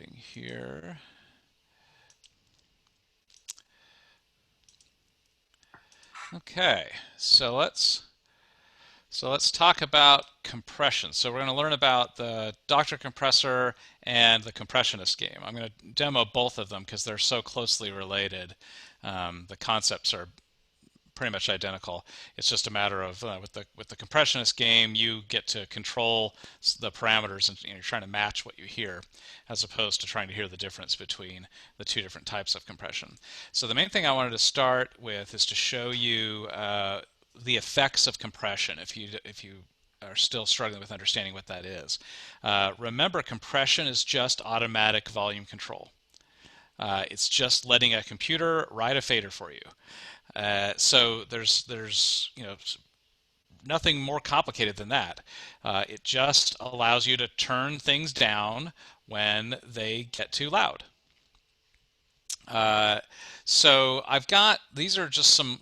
recording here. Okay, so let's talk about compression. So we're going to learn about the Dr. Compressor and the Compressionist game. I'm going to demo both of them because they're so closely related. The concepts are pretty much identical. It's just a matter of with the compressionist game, you get to control the parameters, and you're trying to match what you hear, as opposed to trying to hear the difference between the two different types of compression. So the main thing I wanted to start with is to show you the effects of compression. If you are still struggling with understanding what that is, remember, compression is just automatic volume control. It's just letting a computer write a fader for you. So there's nothing more complicated than that. It just allows you to turn things down when they get too loud. So I've got, these are just some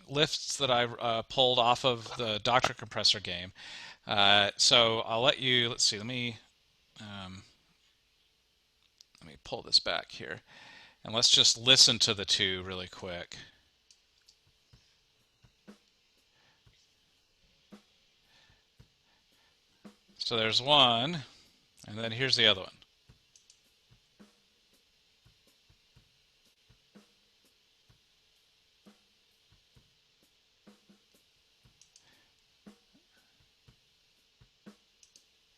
lifts that I pulled off of the Dr. Compressor game. So I'll let you, let's see, let me pull this back here, and let's just listen to the two really quick. So there's one, and then here's the other one.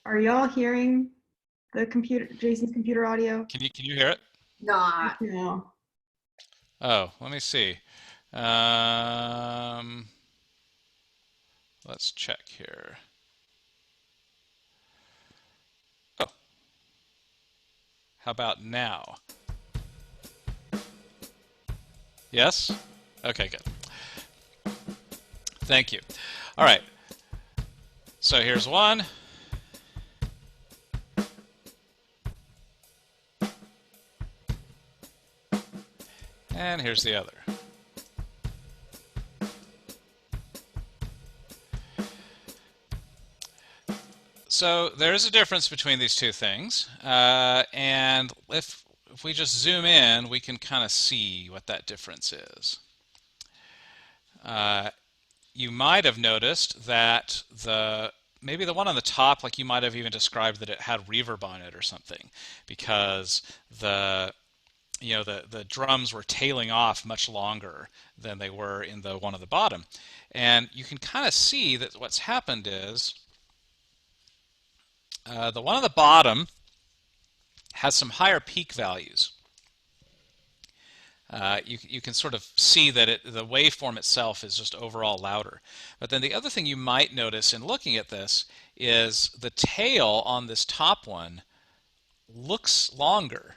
Are y'all hearing the computer, Jason's computer audio? Can you hear it? Not. No. Oh, let me see. Let's check here. Oh, how about now? Yes? Okay, good. Thank you. All right. So here's one. And here's the other. So there's a difference between these two things, and if we just zoom in, we can kind of see what that difference is. You might have noticed that maybe the one on the top, like you might have even described that it had reverb on it or something, because the drums were tailing off much longer than they were in the one on the bottom. And you can kind of see that what's happened is the one on the bottom has some higher peak values. You can sort of see that the waveform itself is just overall louder. But then the other thing you might notice in looking at this is the tail on this top one looks longer.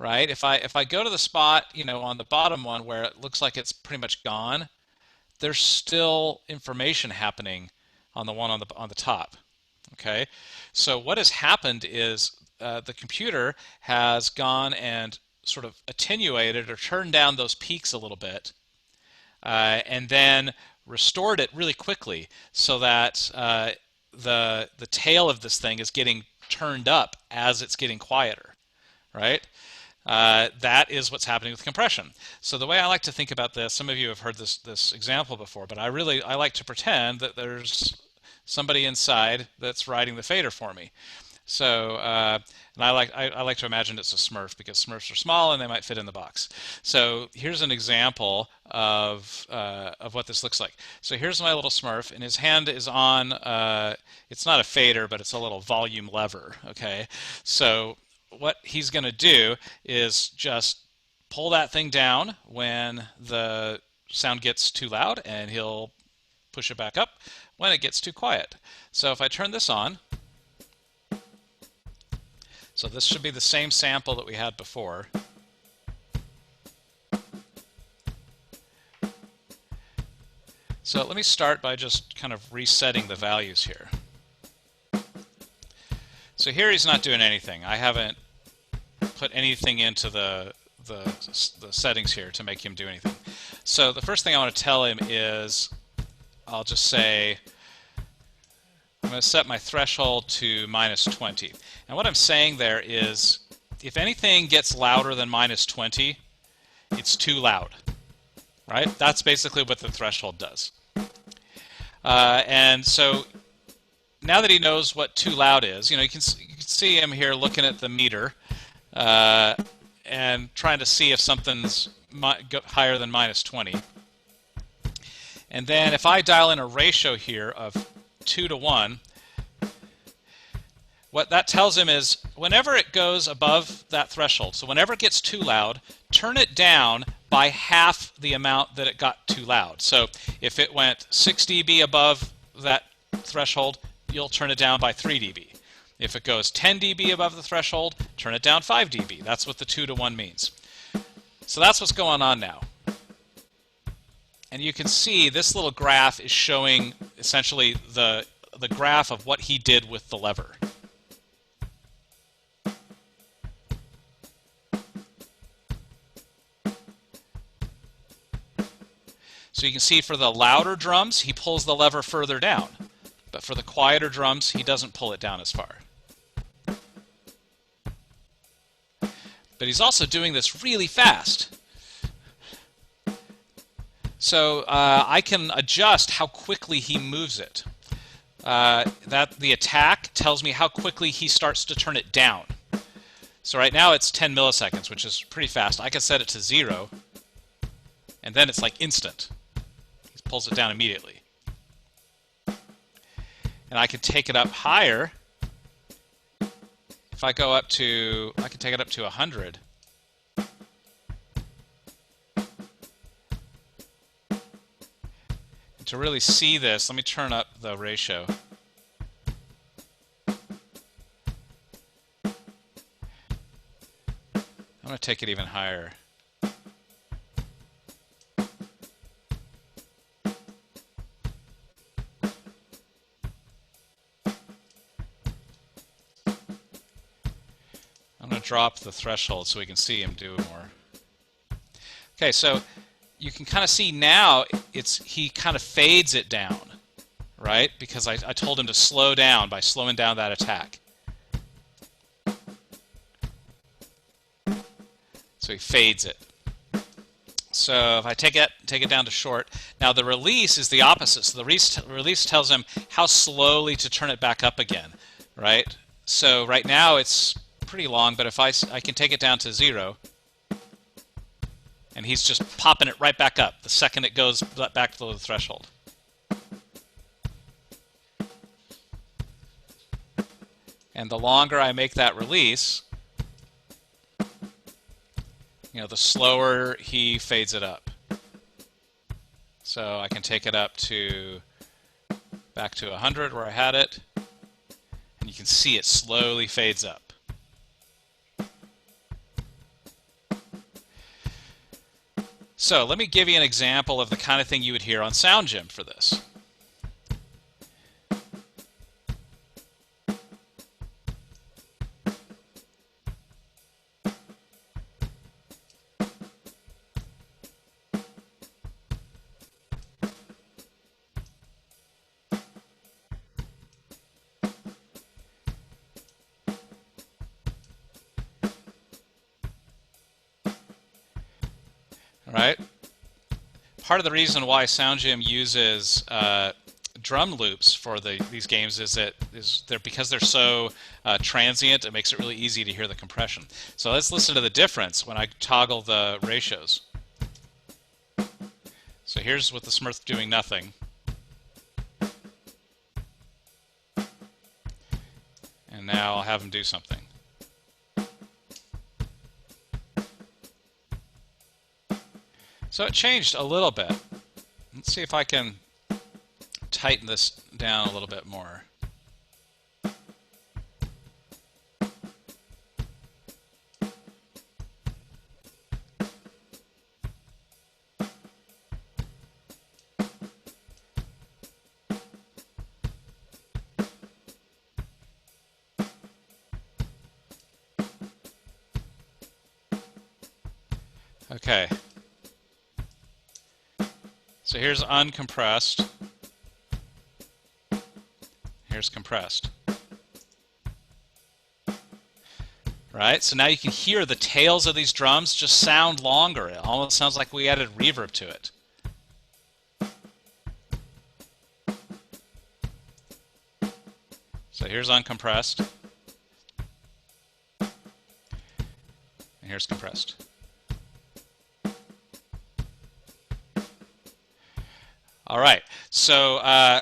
Right? If I go to the spot, on the bottom one where it looks like it's pretty much gone, there's still information happening on the one on the top. Okay? So what has happened is the computer has gone and sort of attenuated or turned down those peaks a little bit, and then restored it really quickly so that the tail of this thing is getting turned up as it's getting quieter. Right? That is what's happening with compression. So the way I like to think about this, some of you have heard this example before, but I like to pretend that there's somebody inside that's writing the fader for me. So and I like to imagine it's a Smurf, because Smurfs are small and they might fit in the box. So here's an example of what this looks like. So here's my little Smurf, and his hand is on it's not a fader, but it's a little volume lever. Okay, so what he's going to do is just pull that thing down when the sound gets too loud, and he'll push it back up when it gets too quiet. So if I turn this on, so this should be the same sample that we had before. So let me start by just kind of resetting the values here. So here he's not doing anything. I haven't put anything into the settings here to make him do anything. So the first thing I want to tell him is, I'll just say, I'm going to set my threshold to minus 20. And what I'm saying there is, if anything gets louder than minus 20, it's too loud, right? That's basically what the threshold does. And so now that he knows what too loud is, you can see him here looking at the meter and trying to see if something's higher than minus 20. And then if I dial in a ratio here of 2 to 1, what that tells him is whenever it goes above that threshold, so whenever it gets too loud, turn it down by half the amount that it got too loud. So if it went 6 dB above that threshold, you'll turn it down by 3 dB. If it goes 10 dB above the threshold, turn it down 5 dB. That's what the 2 to 1 means. So that's what's going on now. And you can see this little graph is showing essentially the graph of what he did with the lever. So you can see for the louder drums, he pulls the lever further down. But for the quieter drums, he doesn't pull it down as far. But he's also doing this really fast. So I can adjust how quickly he moves it. The attack tells me how quickly he starts to turn it down. So right now it's 10 milliseconds, which is pretty fast. I can set it to 0, and then it's like instant. He pulls it down immediately. And I can take it up higher. If I go up to, I can take it up to 100. And to really see this, let me turn up the ratio. I'm going to take it even higher. I'm going to drop the threshold so we can see him do more. Okay, so you can kind of see now he kind of fades it down, right? Because I told him to slow down by slowing down that attack. So he fades it. So if I take it down to short, now the release is the opposite. So the release tells him how slowly to turn it back up again, right? So right now it's pretty long, but if I can take it down to 0, and he's just popping it right back up the second it goes back below the threshold. And the longer I make that release, the slower he fades it up. So I can take it up to back to 100 where I had it, and you can see it slowly fades up. So let me give you an example of the kind of thing you would hear on SoundGym for this. All right. Part of the reason why SoundGym uses drum loops for these games is because they're so transient. It makes it really easy to hear the compression. So let's listen to the difference when I toggle the ratios. So here's with the Smurf doing nothing. And now I'll have him do something. So it changed a little bit. Let's see if I can tighten this down a little bit more. Okay. So here's uncompressed. here's compressed. Right? So now you can hear the tails of these drums just sound longer. It almost sounds like we added reverb to it. So here's uncompressed. And here's compressed. All right. So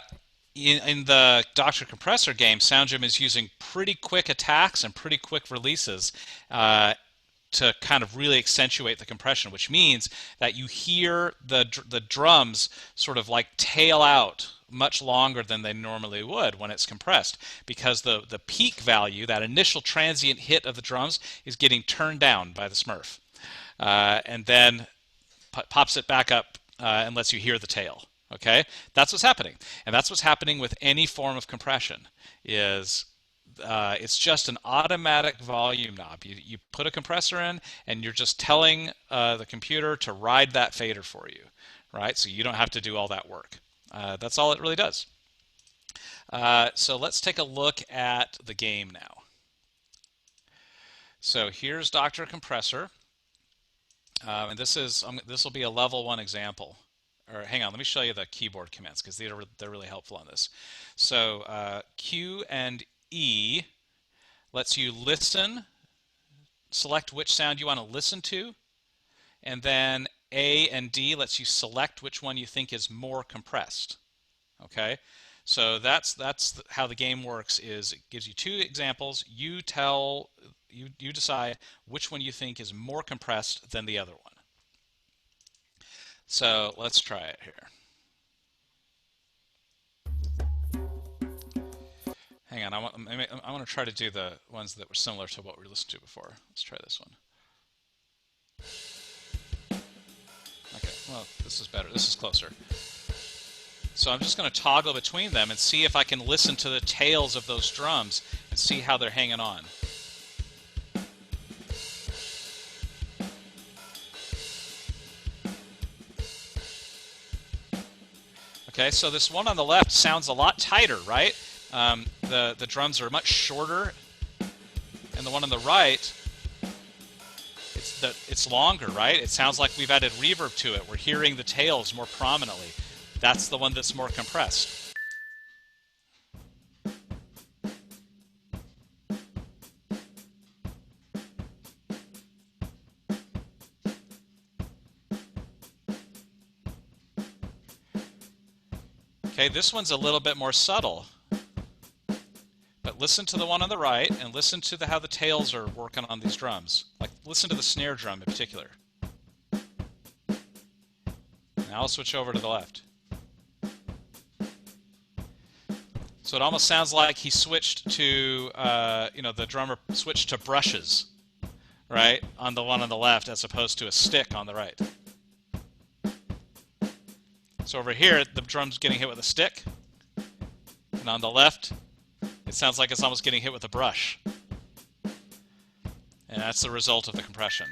in the Dr. Compressor game, SoundGym is using pretty quick attacks and pretty quick releases to kind of really accentuate the compression, which means that you hear the drums sort of like tail out much longer than they normally would when it's compressed, because the peak value, that initial transient hit of the drums, is getting turned down by the Smurf, and then pops it back up and lets you hear the tail. Okay, that's what's happening, and that's what's happening with any form of compression. It's just an automatic volume knob. You put a compressor in, and you're just telling the computer to ride that fader for you, right? So you don't have to do all that work. That's all it really does. So let's take a look at the game now. So here's Dr. Compressor, and this will be a level 1 example. Or hang on, let me show you the keyboard commands, because they're really helpful on this. So Q and E lets you listen, select which sound you want to listen to, and then A and D lets you select which one you think is more compressed. Okay, so that's how the game works. Is it gives you 2 examples. You decide which one you think is more compressed than the other one. So let's try it here. Hang on, I want to try to do the ones that were similar to what we listened to before. Let's try this one. Okay, well, this is better. This is closer. So I'm just going to toggle between them and see if I can listen to the tails of those drums and see how they're hanging on. Okay, so this one on the left sounds a lot tighter, right? The drums are much shorter, and the one on the right, it's longer, right? It sounds like we've added reverb to it. We're hearing the tails more prominently. That's the one that's more compressed. Okay, this one's a little bit more subtle. But listen to the one on the right, and listen to how the tails are working on these drums. Like, listen to the snare drum in particular. Now I'll switch over to the left. So it almost sounds like he switched to, the drummer switched to brushes, right, on the one on the left, as opposed to a stick on the right. So over here, the drum's getting hit with a stick, and on the left, it sounds like it's almost getting hit with a brush. And that's the result of the compression.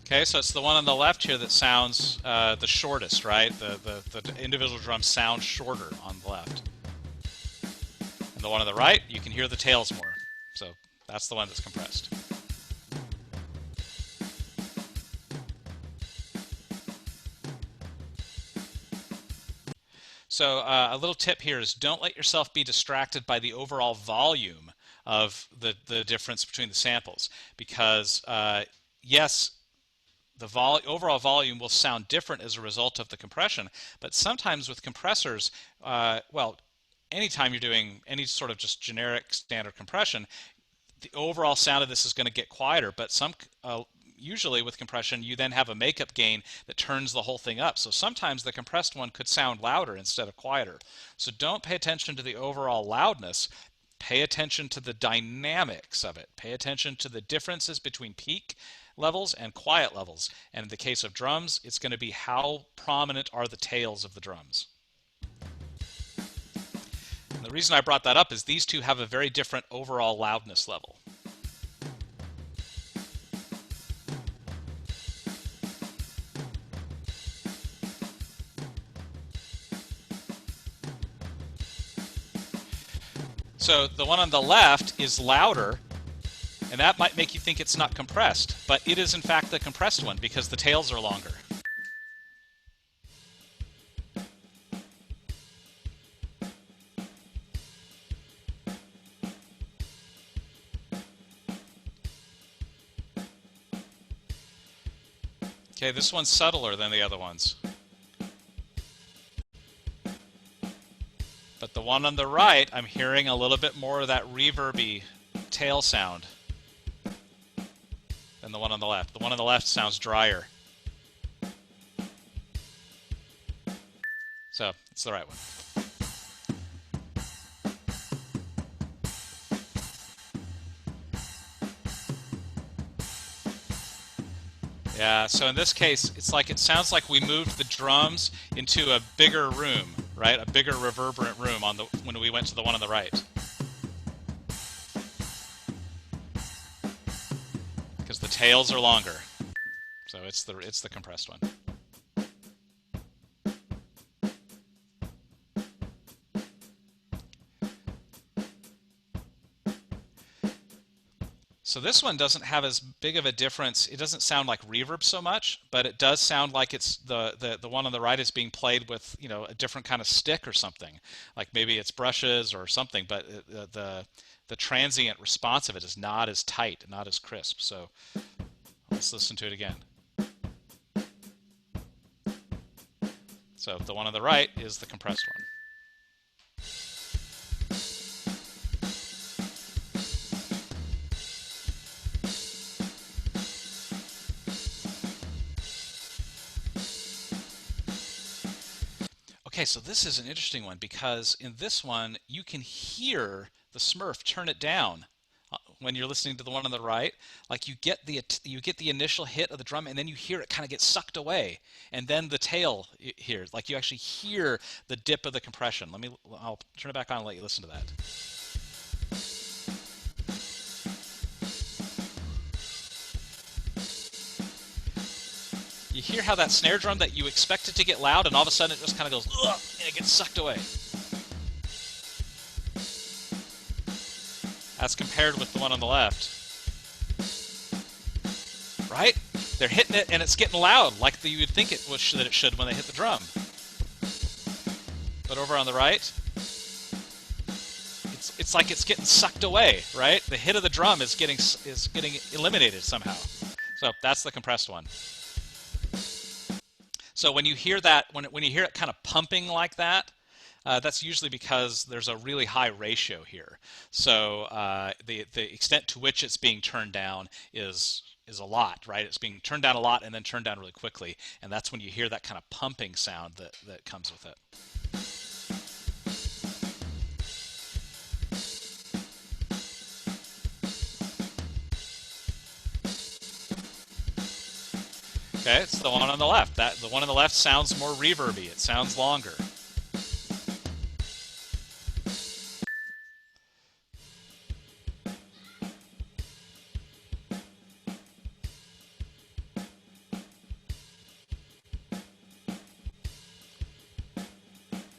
Okay, so it's the one on the left here that sounds the shortest, right? The individual drums sound shorter on the left. And the one on the right, you can hear the tails more. So that's the one that's compressed. So a little tip here is don't let yourself be distracted by the overall volume of the difference between the samples, because yes, the overall volume will sound different as a result of the compression, but sometimes with compressors, anytime you're doing any sort of just generic standard compression, the overall sound of this is going to get quieter, but usually with compression, you then have a makeup gain that turns the whole thing up. So sometimes the compressed one could sound louder instead of quieter. So don't pay attention to the overall loudness. Pay attention to the dynamics of it. Pay attention to the differences between peak levels and quiet levels. And in the case of drums, it's going to be how prominent are the tails of the drums. And the reason I brought that up is these two have a very different overall loudness level. So the one on the left is louder, and that might make you think it's not compressed, but it is in fact the compressed one because the tails are longer. Okay, this one's subtler than the other ones. But the one on the right, I'm hearing a little bit more of that reverby tail sound than the one on the left. The one on the left sounds drier. So it's the right one. Yeah, so in this case, it sounds like we moved the drums into a bigger room, right? A bigger reverberant room when we went to the one on the right. Because the tails are longer. So it's the compressed one. So this one doesn't have as big of a difference. It doesn't sound like reverb so much, but it does sound like it's the one on the right is being played with, you know, a different kind of stick or something. Like maybe it's brushes or something, but the transient response of it is not as tight, not as crisp. So let's listen to it again. So the one on the right is the compressed one. Okay, so this is an interesting one because in this one you can hear the Smurf turn it down when you're listening to the one on the right. Like you get the initial hit of the drum and then you hear it kind of get sucked away, and then the tail here, like you actually hear the dip of the compression. I'll turn it back on and let you listen to that. You hear how that snare drum that you expect it to get loud, and all of a sudden it just kind of goes, ugh, and it gets sucked away. That's compared with the one on the left. Right? They're hitting it and it's getting loud, like you would think that it should when they hit the drum. But over on the right, it's like it's getting sucked away, right? The hit of the drum is getting eliminated somehow. So that's the compressed one. So when you hear that, when you hear it kind of pumping like that, that's usually because there's a really high ratio here. So the extent to which it's being turned down is a lot, right? It's being turned down a lot and then turned down really quickly, and that's when you hear that kind of pumping sound that comes with it. Okay, it's the one on the left. The one on the left sounds more reverby. It sounds longer.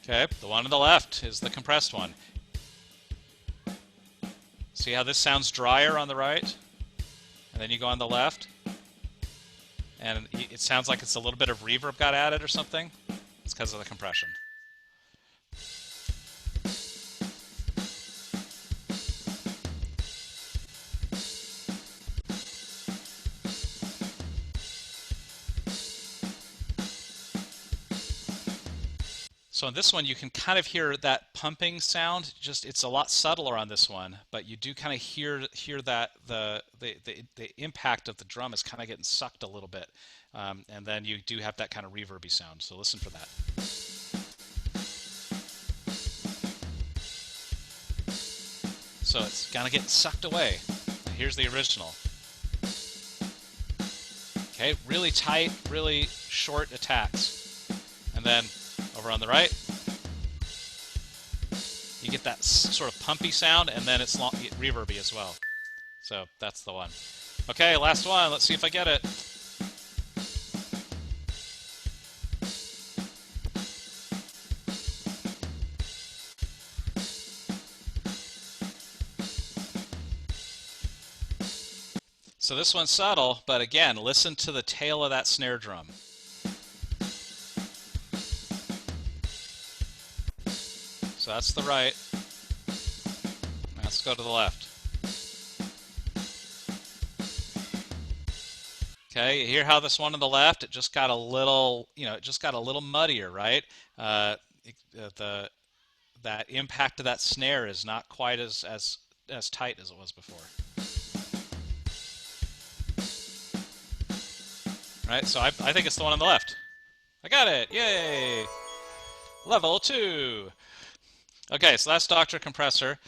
Okay, the one on the left is the compressed one. See how this sounds drier on the right? And then you go on the left, and it sounds like it's a little bit of reverb got added or something. It's because of the compression. So in this one, you can kind of hear that pumping sound. Just it's a lot subtler on this one, but you do kind of hear that the impact of the drum is kind of getting sucked a little bit, and then you do have that kind of reverby sound. So listen for that. So it's kind of getting sucked away. Here's the original. Okay, really tight, really short attacks. And then over on the right, you get that sort of pumpy sound, and then it's reverby as well. So that's the one. Okay, last one. Let's see if I get it. So this one's subtle, but again, listen to the tail of that snare drum. So that's the right. Let's go to the left. Okay, you hear how this one on the left, it just got a little, it just got a little muddier, right? That impact of that snare is not quite as tight as it was before. Right, so I think it's the one on the left. I got it! Yay! Level 2! Okay, so that's Dr. Compressor.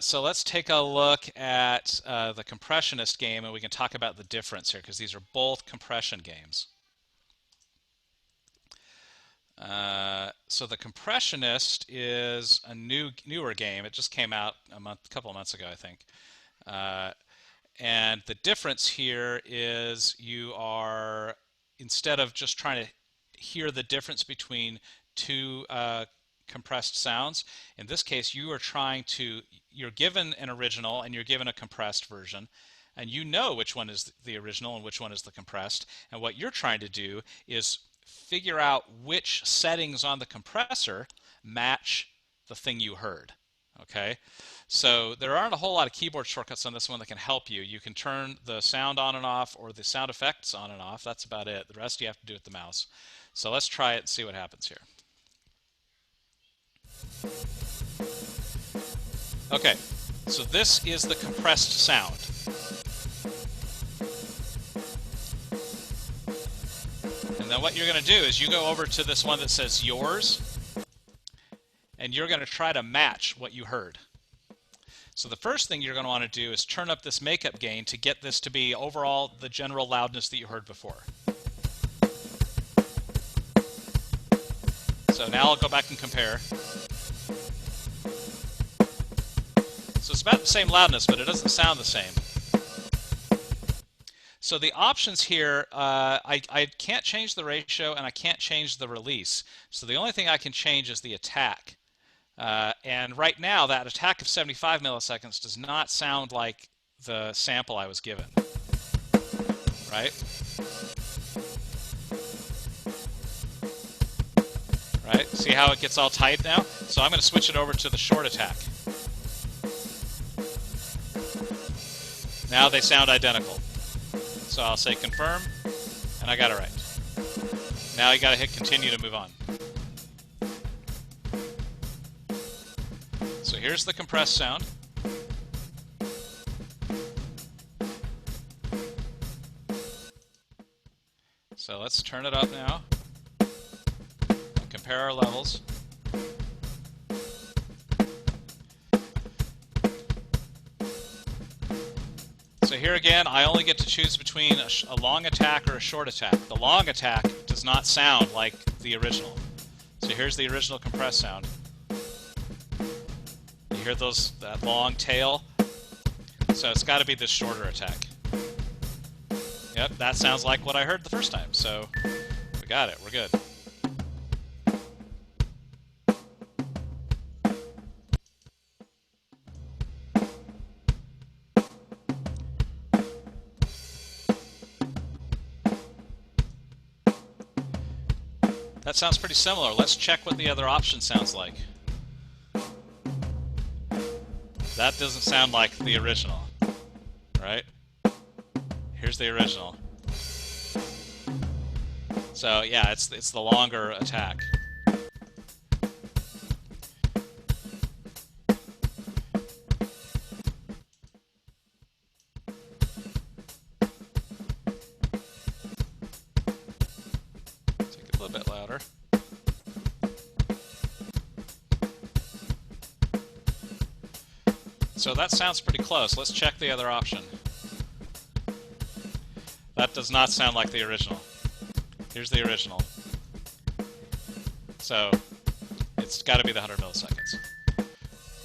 So let's take a look at the Compressionist game, and we can talk about the difference here, because these are both compression games. So the Compressionist is a newer game. It just came out a couple of months ago, I think. And the difference here is you are, instead of just trying to hear the difference between two compressed sounds, in this case you're given an original and you're given a compressed version, and you know which one is the original and which one is the compressed, and what you're trying to do is figure out which settings on the compressor match the thing you heard. Okay, so there aren't a whole lot of keyboard shortcuts on this one that can help you. You can turn the sound on and off, or the sound effects on and off. That's about it. The rest you have to do with the mouse. So let's try it and see what happens here. Okay, so this is the compressed sound. And then what you're going to do is you go over to this one that says yours, and you're going to try to match what you heard. So the first thing you're going to want to do is turn up this makeup gain to get this to be overall the general loudness that you heard before. So now I'll go back and compare. So it's about the same loudness, but it doesn't sound the same. So the options here, I can't change the ratio and I can't change the release. So the only thing I can change is the attack. And right now, that attack of 75 milliseconds does not sound like the sample I was given. Right? Right? See how it gets all tight now? So I'm going to switch it over to the short attack. Now they sound identical. So I'll say confirm, and I got it right. Now you got to hit continue to move on. So here's the compressed sound. So let's turn it up now and compare our levels. So here again, I only get to choose between a long attack or a short attack. The long attack does not sound like the original. So here's the original compressed sound. You hear that long tail? So it's got to be this shorter attack. Yep, that sounds like what I heard the first time. So we got it. We're good. That sounds pretty similar. Let's check what the other option sounds like. That doesn't sound like the original, right? Here's the original. So yeah, it's the longer attack. Take it a little bit louder. So that sounds pretty close. Let's check the other option. That does not sound like the original. Here's the original. So it's got to be the 100 milliseconds.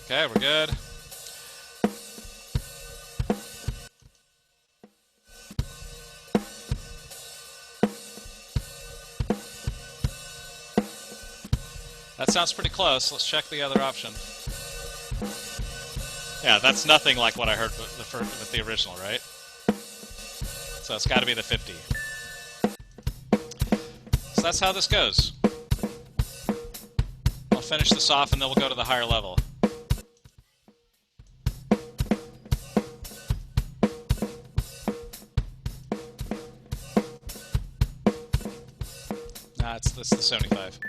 Okay, we're good. That sounds pretty close. Let's check the other option. Yeah, that's nothing like what I heard with the original, right? So it's got to be the 50. So that's how this goes. I'll finish this off and then we'll go to the higher level. Nah, it's the 75.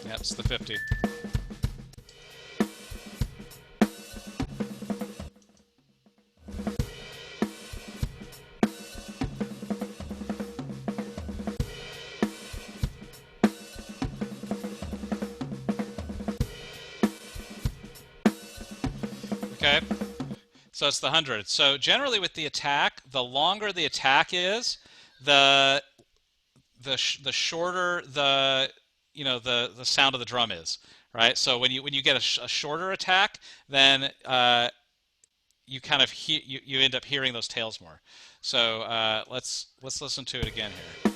Yep, it's the 50. Okay, so it's the 100. So generally with the attack, the longer the attack is, the shorter the the sound of the drum is, right? So when you get a shorter attack, then you kind of you end up hearing those tails more. So let's listen to it again here.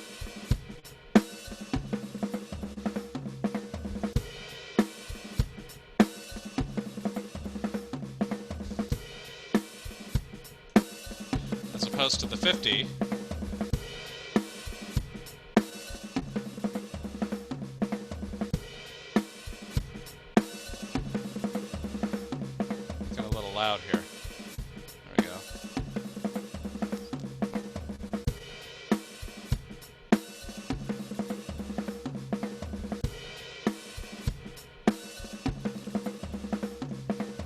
As opposed to the 50. Got a little loud here. There we go.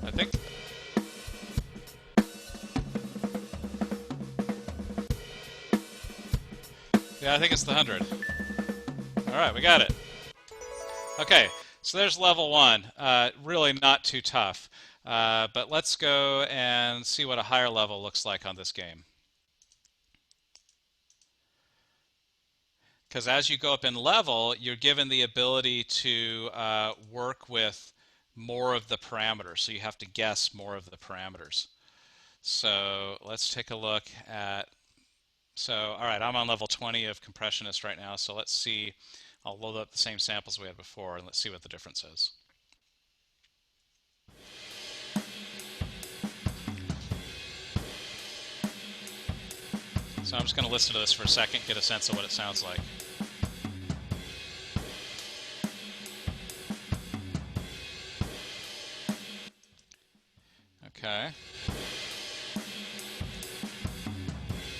I think. Yeah, I think it's the 100. All right, we got it. Okay, so there's level 1. Really not too tough. But let's go and see what a higher level looks like on this game. Because as you go up in level, you're given the ability to work with more of the parameters. So you have to guess more of the parameters. So let's take a look at... So, all right, I'm on level 20 of Compressionist right now. So let's see. I'll load up the same samples we had before, and let's see what the difference is. So I'm just going to listen to this for a second, get a sense of what it sounds like. Okay.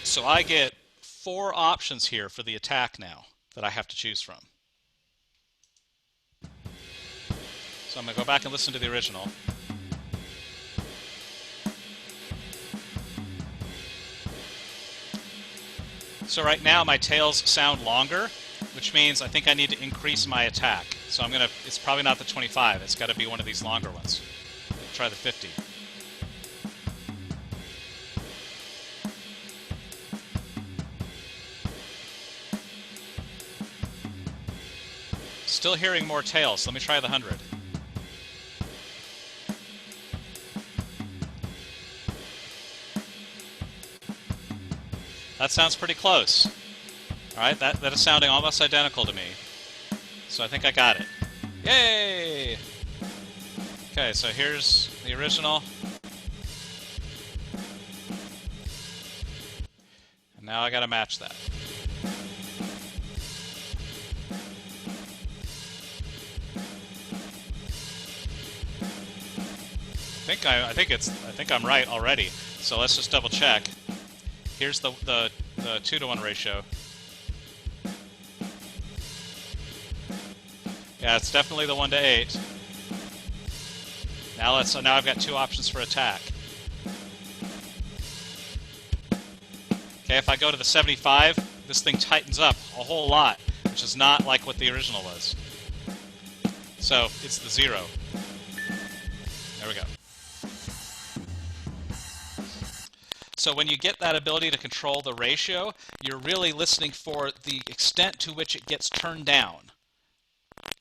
So I get 4 options here for the attack now that I have to choose from. So I'm going to go back and listen to the original. So right now my tails sound longer, which means I think I need to increase my attack. So it's probably not the 25, it's got to be one of these longer ones. Try the 50. Still hearing more tails, so let me try the 100. That sounds pretty close. Alright, that is sounding almost identical to me. So I think I got it. Yay! Okay, so here's the original. And now I gotta match that. I think I'm right already. So let's just double check. Here's the 2-to-1 ratio. Yeah, it's definitely the 1-to-8. Now I've got 2 options for attack. Okay, if I go to the 75, this thing tightens up a whole lot, which is not like what the original was. So it's the 0. There we go. So when you get that ability to control the ratio, you're really listening for the extent to which it gets turned down,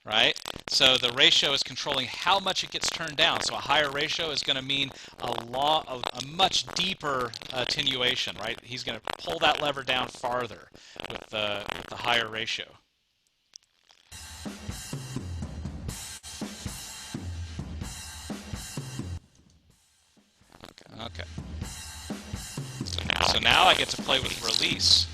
right? So the ratio is controlling how much it gets turned down. So a higher ratio is going to mean a much deeper attenuation, right? He's going to pull that lever down farther with the higher ratio. Okay. So now I get to play with release.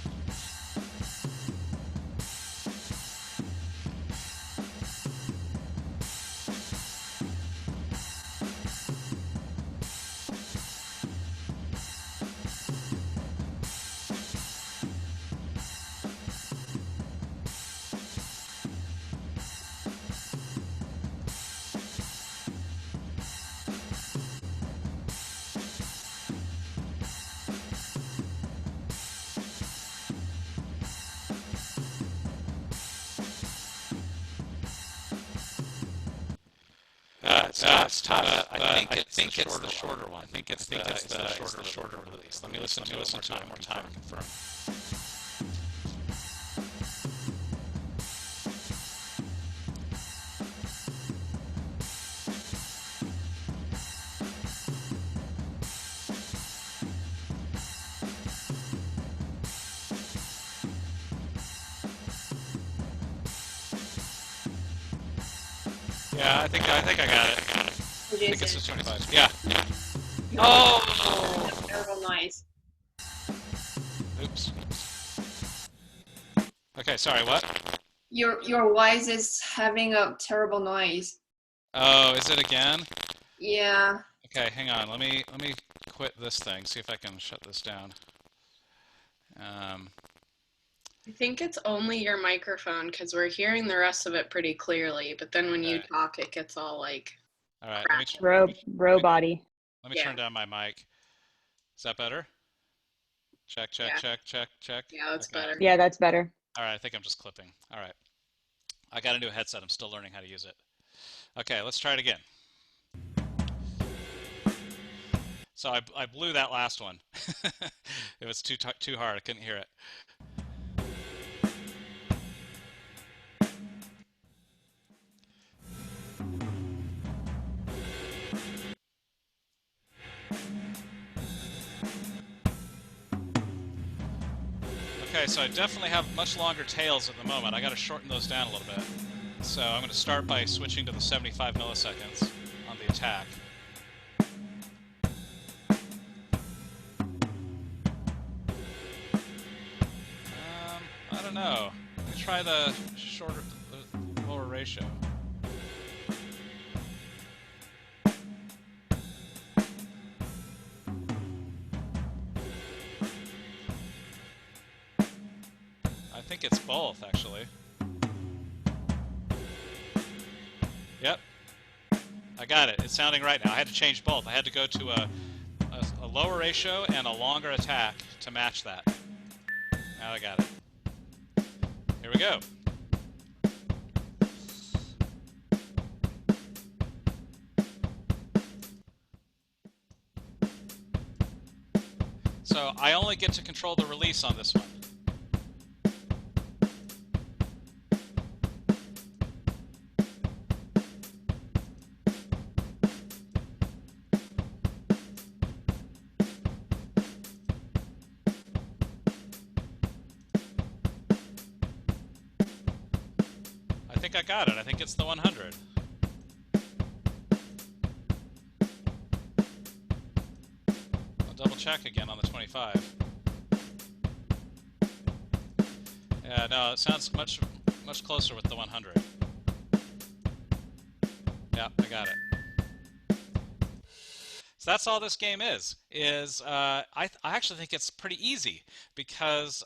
It's tough. I think it's the shorter one. I think it's the shorter release. Let me listen to it one more time and confirm. Yeah, I think I got it. I think it's the 25. Yeah. Oh, that's terrible noise. Oops. Okay, sorry, what? Your voice is having a terrible noise. Oh, is it again? Yeah. Okay, hang on. Let me quit this thing. See if I can shut this down. I think it's only your microphone because we're hearing the rest of it pretty clearly, but then when you talk, it gets all like. All right, robot-y. Let me turn down my mic. Is that better? Check. Yeah, that's better. Yeah, that's better. All right, I think I'm just clipping. All right. I got a new headset. I'm still learning how to use it. Okay, let's try it again. So I blew that last one. It was too hard. I couldn't hear it. Okay, so I definitely have much longer tails at the moment. I got to shorten those down a little bit. So I'm going to start by switching to the 75 milliseconds on the attack. I don't know. Let me try the lower ratio. I think it's both, actually. Yep. I got it. It's sounding right now. I had to change both. I had to go to a lower ratio and a longer attack to match that. Now I got it. Here we go. So I only get to control the release on this one. I think I got it. I think it's the 100. I'll double check again on the 25. Yeah, no, it sounds much closer with the 100. Yeah, I got it. So that's all this game is I actually think it's pretty easy because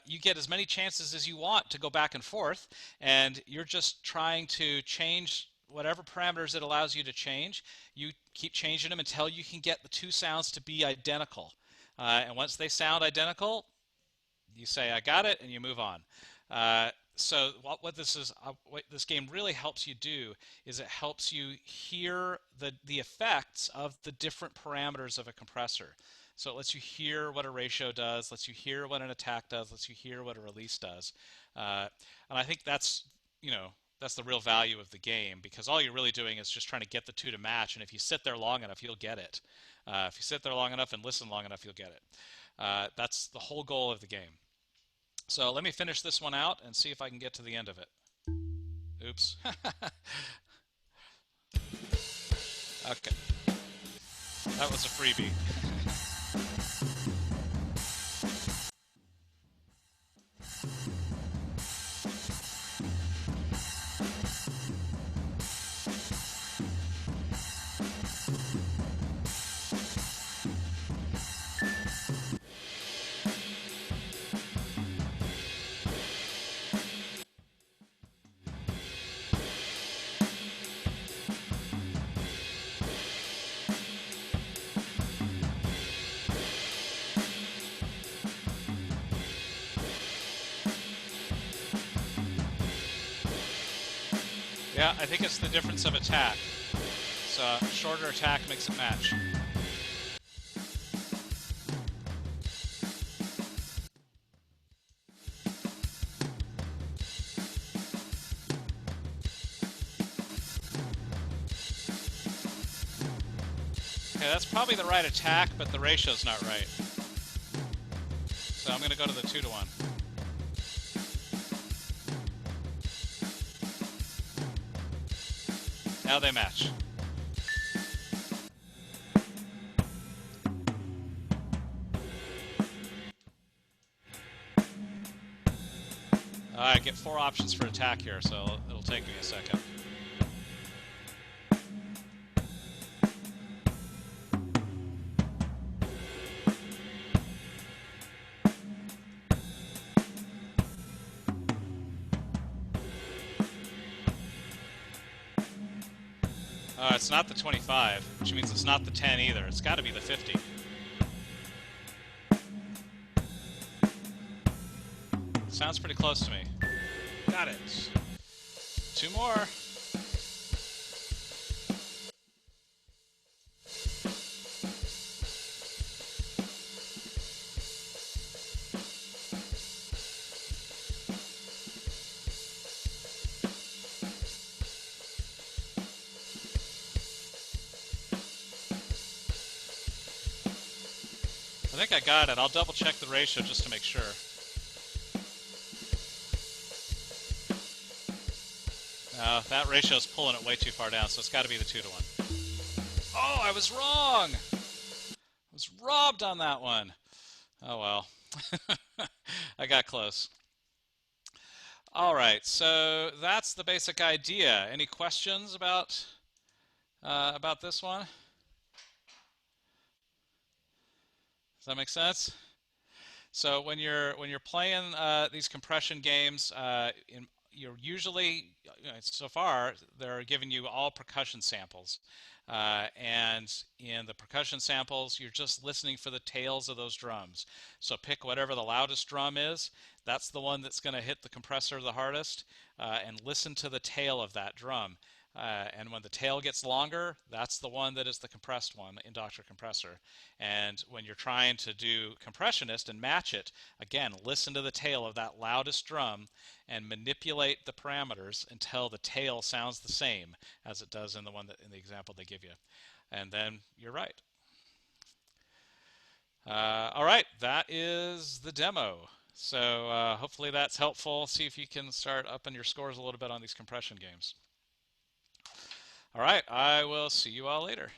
you get as many chances as you want to go back and forth, and you're just trying to change whatever parameters it allows you to change. You keep changing them until you can get the two sounds to be identical. And once they sound identical, you say, I got it, and you move on. so what this game really helps you do is it helps you hear the effects of the different parameters of a compressor. So it lets you hear what a ratio does, lets you hear what an attack does, lets you hear what a release does, and I think that's the real value of the game, because all you're really doing is just trying to get the two to match, and if you sit there long enough, you'll get it. If you sit there long enough and listen long enough, you'll get it. That's the whole goal of the game. So let me finish this one out and see if I can get to the end of it. Oops. Okay. That was a freebie. Yeah, I think it's the difference of attack. So shorter attack makes it match. Okay, that's probably the right attack, but the ratio's not right. So I'm going to go to the 2-to-1. Now they match. I get 4 options for attack here, so it'll take me a second. It's not the 25, which means it's not the 10 either. It's got to be the 50. Sounds pretty close to me. Got it. 2 more. I think I got it. I'll double check the ratio just to make sure. That ratio's pulling it way too far down, so it's got to be the 2-to-1. Oh, I was wrong! I was robbed on that one. Oh well. I got close. All right, so that's the basic idea. Any questions about this one? Does that make sense? So when you're playing these compression games, you're usually, so far, they're giving you all percussion samples. And in the percussion samples, you're just listening for the tails of those drums. So pick whatever the loudest drum is. That's the one that's going to hit the compressor the hardest. And listen to the tail of that drum. And when the tail gets longer, that's the one that is the compressed one in Dr. Compressor. And when you're trying to do Compressionist and match it, again, listen to the tail of that loudest drum and manipulate the parameters until the tail sounds the same as it does in the one that in the example they give you. And then you're right. All right, that is the demo. So hopefully that's helpful. See if you can start upping your scores a little bit on these compression games. All right, I will see you all later.